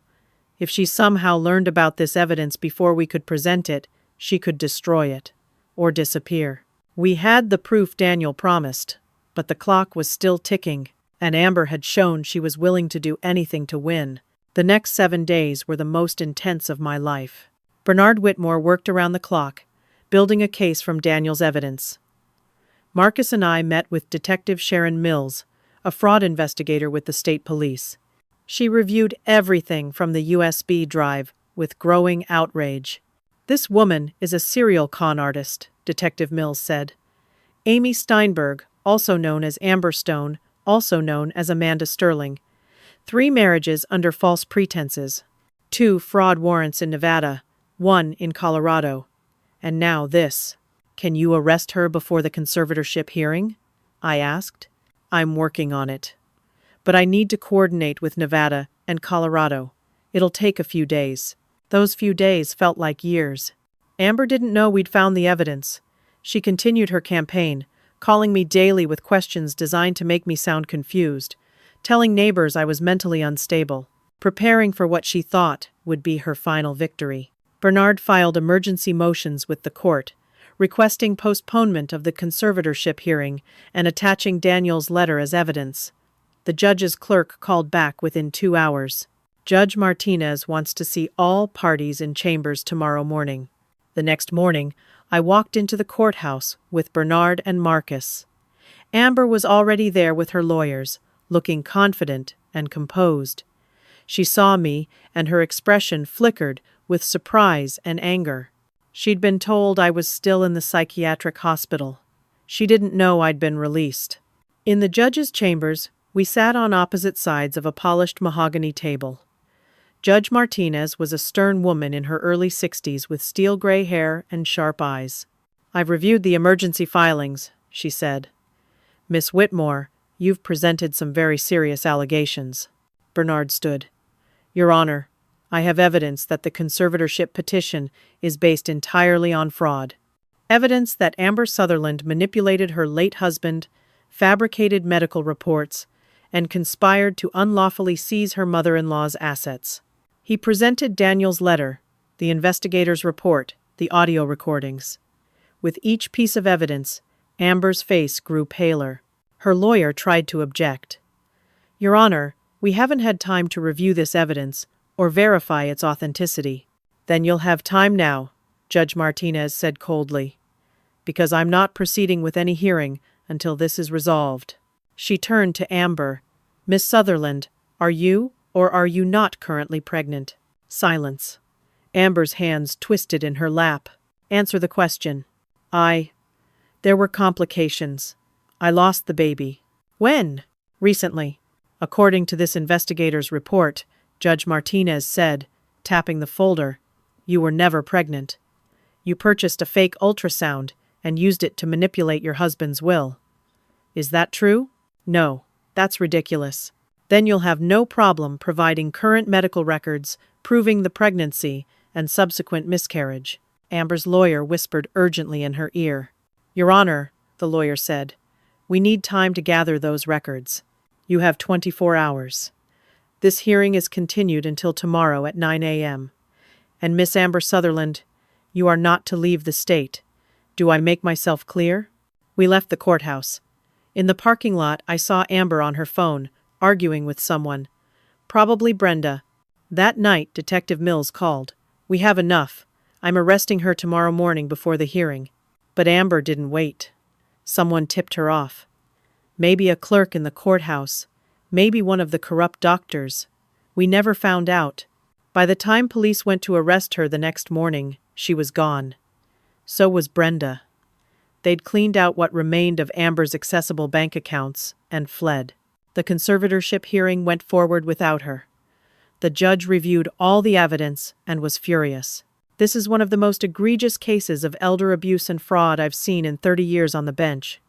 If she somehow learned about this evidence before we could present it, she could destroy it, or disappear. We had the proof Daniel promised, but the clock was still ticking, and Amber had shown she was willing to do anything to win. The next 7 days were the most intense of my life. Bernard Whitmore worked around the clock, building a case from Daniel's evidence. Marcus and I met with Detective Sharon Mills, a fraud investigator with the state police. She reviewed everything from the USB drive with growing outrage. This woman is a serial con artist, Detective Mills said. Amy Steinberg, also known as Amber Stone, also known as Amanda Sterling. 3 marriages under false pretenses. 2 fraud warrants in Nevada, 1 in Colorado. And now this. Can you arrest her before the conservatorship hearing? I asked. I'm working on it. But I need to coordinate with Nevada and Colorado. It'll take a few days. Those few days felt like years. Amber didn't know we'd found the evidence. She continued her campaign, calling me daily with questions designed to make me sound confused, telling neighbors I was mentally unstable, preparing for what she thought would be her final victory. Bernard filed emergency motions with the court, requesting postponement of the conservatorship hearing and attaching Daniel's letter as evidence. The judge's clerk called back within 2 hours. Judge Martinez wants to see all parties in chambers tomorrow morning. The next morning, I walked into the courthouse with Bernard and Marcus. Amber was already there with her lawyers, looking confident and composed. She saw me, and her expression flickered with surprise and anger. She'd been told I was still in the psychiatric hospital. She didn't know I'd been released. In the judge's chambers, we sat on opposite sides of a polished mahogany table. Judge Martinez was a stern woman in her early 60s with steel gray hair and sharp eyes. I've reviewed the emergency filings, she said. Miss Whitmore, you've presented some very serious allegations. Bernard stood. Your Honor, I have evidence that the conservatorship petition is based entirely on fraud. Evidence that Amber Sutherland manipulated her late husband, fabricated medical reports, and conspired to unlawfully seize her mother-in-law's assets. He presented Daniel's letter, the investigator's report, the audio recordings. With each piece of evidence, Amber's face grew paler. Her lawyer tried to object. "Your Honor, we haven't had time to review this evidence or verify its authenticity." "Then you'll have time now," Judge Martinez said coldly, "because I'm not proceeding with any hearing until this is resolved." She turned to Amber. "Miss Sutherland, are you or are you not currently pregnant?" Silence. Amber's hands twisted in her lap. "Answer the question." There were complications. I lost the baby." "When?" "Recently." "According to this investigator's report," Judge Martinez said, tapping the folder, "you were never pregnant. You purchased a fake ultrasound and used it to manipulate your husband's will. Is that true?" "No, that's ridiculous." "Then you'll have no problem providing current medical records proving the pregnancy and subsequent miscarriage," Amber's lawyer whispered urgently in her ear. "Your Honor," the lawyer said, "we need time to gather those records. You have 24 hours. This hearing is continued until tomorrow at 9 a.m. And Miss Amber Sutherland, you are not to leave the state. Do I make myself clear?" We left the courthouse. In the parking lot, I saw Amber on her phone, arguing with someone. Probably Brenda. That night, Detective Mills called. "We have enough. I'm arresting her tomorrow morning before the hearing." But Amber didn't wait. Someone tipped her off. Maybe a clerk in the courthouse. Maybe one of the corrupt doctors. We never found out. By the time police went to arrest her the next morning, she was gone. So was Brenda. They'd cleaned out what remained of Amber's accessible bank accounts and fled. The conservatorship hearing went forward without her. The judge reviewed all the evidence and was furious. "This is one of the most egregious cases of elder abuse and fraud I've seen in 30 years on the bench.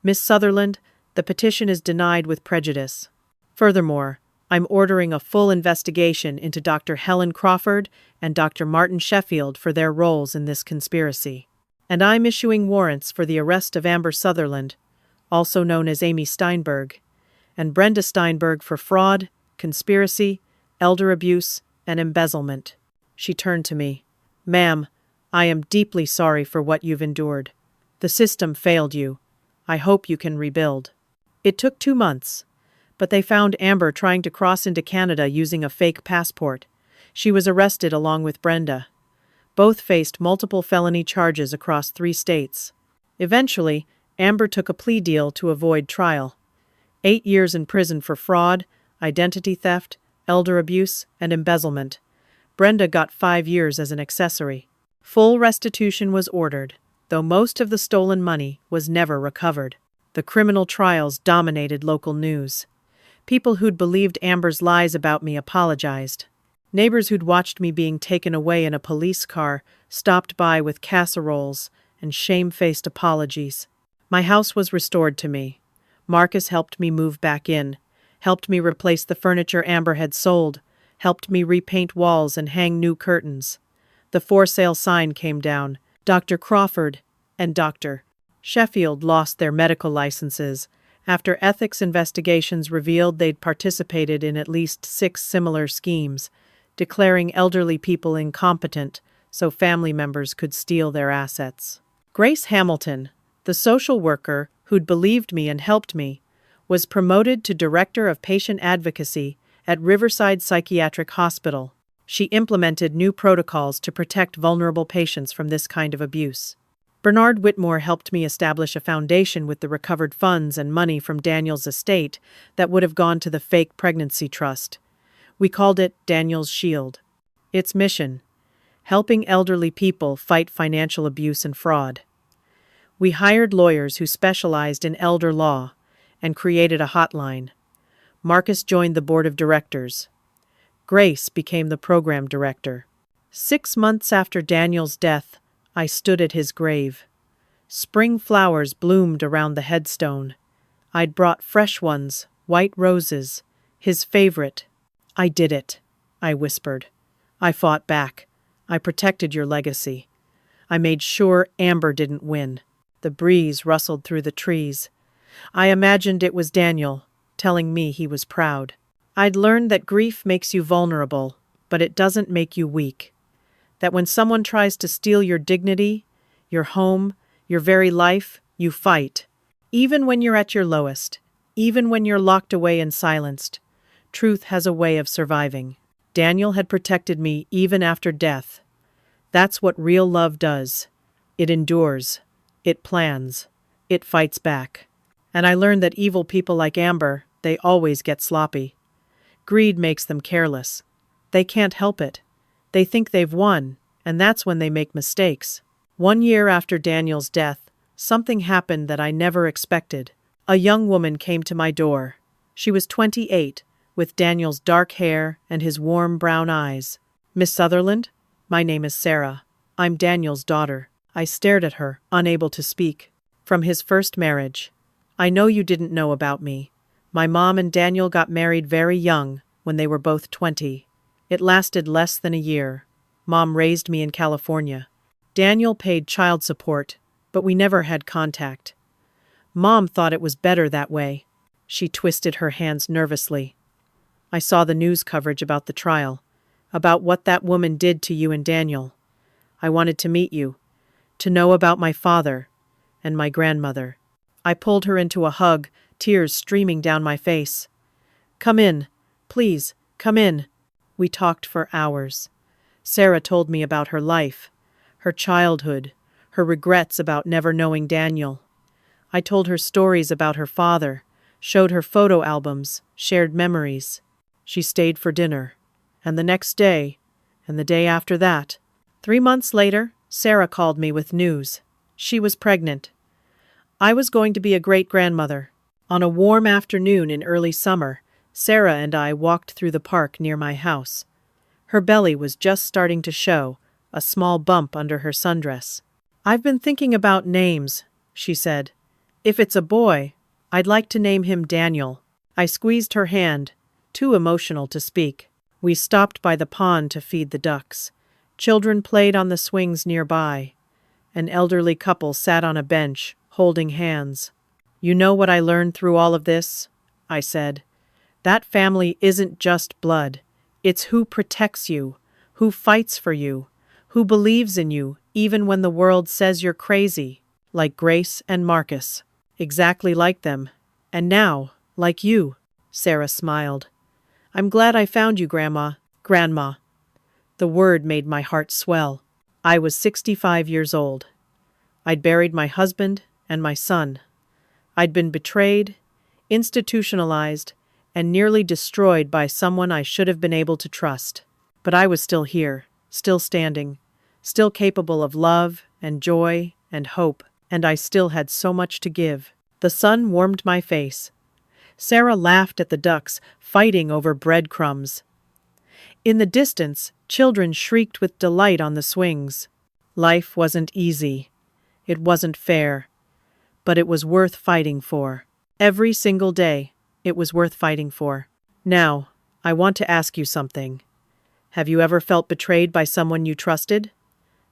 Miss Sutherland, the petition is denied with prejudice. Furthermore, I'm ordering a full investigation into Dr. Helen Crawford and Dr. Martin Sheffield for their roles in this conspiracy. And I'm issuing warrants for the arrest of Amber Sutherland, also known as Amy Steinberg, and Brenda Steinberg for fraud, conspiracy, elder abuse, and embezzlement." She turned to me. "Ma'am, I am deeply sorry for what you've endured. The system failed you. I hope you can rebuild." It took 2 months, but they found Amber trying to cross into Canada using a fake passport. She was arrested along with Brenda. Both faced multiple felony charges across 3 states. Eventually, Amber took a plea deal to avoid trial. 8 years in prison for fraud, identity theft, elder abuse, and embezzlement. Brenda got 5 years as an accessory. Full restitution was ordered, though most of the stolen money was never recovered. The criminal trials dominated local news. People who'd believed Amber's lies about me apologized. Neighbors who'd watched me being taken away in a police car stopped by with casseroles and shame-faced apologies. My house was restored to me. Marcus helped me move back in, helped me replace the furniture Amber had sold, helped me repaint walls and hang new curtains. The for sale sign came down. Dr. Crawford and Dr. Sheffield lost their medical licenses after ethics investigations revealed they'd participated in at least 6 similar schemes, declaring elderly people incompetent so family members could steal their assets. Grace Hamilton, the social worker who'd believed me and helped me, was promoted to Director of Patient Advocacy at Riverside Psychiatric Hospital. She implemented new protocols to protect vulnerable patients from this kind of abuse. Bernard Whitmore helped me establish a foundation with the recovered funds and money from Daniel's estate that would have gone to the fake pregnancy trust. We called it Daniel's Shield. Its mission: helping elderly people fight financial abuse and fraud. We hired lawyers who specialized in elder law and created a hotline. Marcus joined the board of directors. Grace became the program director. 6 months after Daniel's death, I stood at his grave. Spring flowers bloomed around the headstone. I'd brought fresh ones, white roses, his favorite. "I did it," I whispered. "I fought back. I protected your legacy. I made sure Amber didn't win." The breeze rustled through the trees. I imagined it was Daniel, telling me he was proud. I'd learned that grief makes you vulnerable, but it doesn't make you weak. That when someone tries to steal your dignity, your home, your very life, you fight. Even when you're at your lowest, even when you're locked away and silenced, truth has a way of surviving. Daniel had protected me even after death. That's what real love does. It endures. It plans. It fights back. And I learned that evil people like Amber, they always get sloppy. Greed makes them careless. They can't help it. They think they've won, and that's when they make mistakes. 1 year after Daniel's death, something happened that I never expected. A young woman came to my door. She was 28, with Daniel's dark hair and his warm brown eyes. "Miss Sutherland? My name is Sarah. I'm Daniel's daughter." I stared at her, unable to speak. "From his first marriage. I know you didn't know about me. My mom and Daniel got married very young, when they were both 20. It lasted less than a year. Mom raised me in California. Daniel paid child support, but we never had contact. Mom thought it was better that way." She twisted her hands nervously. "I saw the news coverage about the trial, about what that woman did to you and Daniel. I wanted to meet you, to know about my father and my grandmother." I pulled her into a hug, tears streaming down my face. "Come in. Please, come in." We talked for hours. Sarah told me about her life, her childhood, her regrets about never knowing Daniel. I told her stories about her father, showed her photo albums, shared memories. She stayed for dinner. And the next day, and the day after that. 3 months later, Sarah called me with news. She was pregnant. I was going to be a great-grandmother. On a warm afternoon in early summer, Sarah and I walked through the park near my house. Her belly was just starting to show, a small bump under her sundress. "I've been thinking about names," she said. "If it's a boy, I'd like to name him Daniel." I squeezed her hand, too emotional to speak. We stopped by the pond to feed the ducks. Children played on the swings nearby. An elderly couple sat on a bench, holding hands. "You know what I learned through all of this?" I said. "That family isn't just blood. It's who protects you, who fights for you, who believes in you even when the world says you're crazy." Like Grace and Marcus. Exactly like them. And now, like you. Sarah smiled. "I'm glad I found you, Grandma." Grandma. The word made my heart swell. I was 65 years old. I'd buried my husband and my son. I'd been betrayed, institutionalized, and nearly destroyed by someone I should have been able to trust. But I was still here, still standing, still capable of love and joy and hope, and I still had so much to give. The sun warmed my face. Sarah laughed at the ducks, fighting over breadcrumbs. In the distance, children shrieked with delight on the swings. Life wasn't easy. It wasn't fair. But it was worth fighting for. Every single day, it was worth fighting for. Now, I want to ask you something. Have you ever felt betrayed by someone you trusted?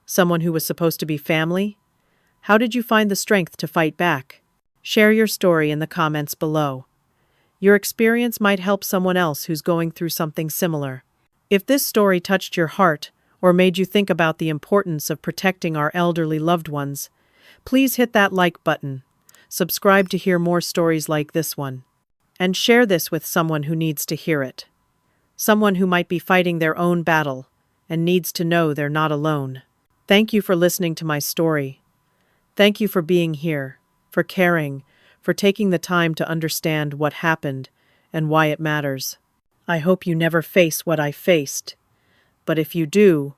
Someone who was supposed to be family? How did you find the strength to fight back? Share your story in the comments below. Your experience might help someone else who's going through something similar. If this story touched your heart or made you think about the importance of protecting our elderly loved ones, please hit that like button, subscribe to hear more stories like this one, and share this with someone who needs to hear it. Someone who might be fighting their own battle and needs to know they're not alone. Thank you for listening to my story. Thank you for being here, for caring, for taking the time to understand what happened and why it matters. I hope you never face what I faced. But if you do,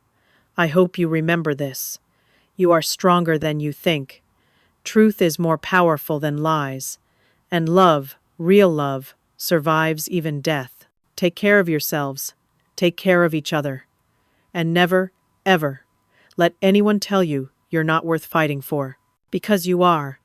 I hope you remember this. You are stronger than you think. Truth is more powerful than lies. And love, real love, survives even death. Take care of yourselves. Take care of each other. And never, ever, let anyone tell you you're not worth fighting for. Because you are.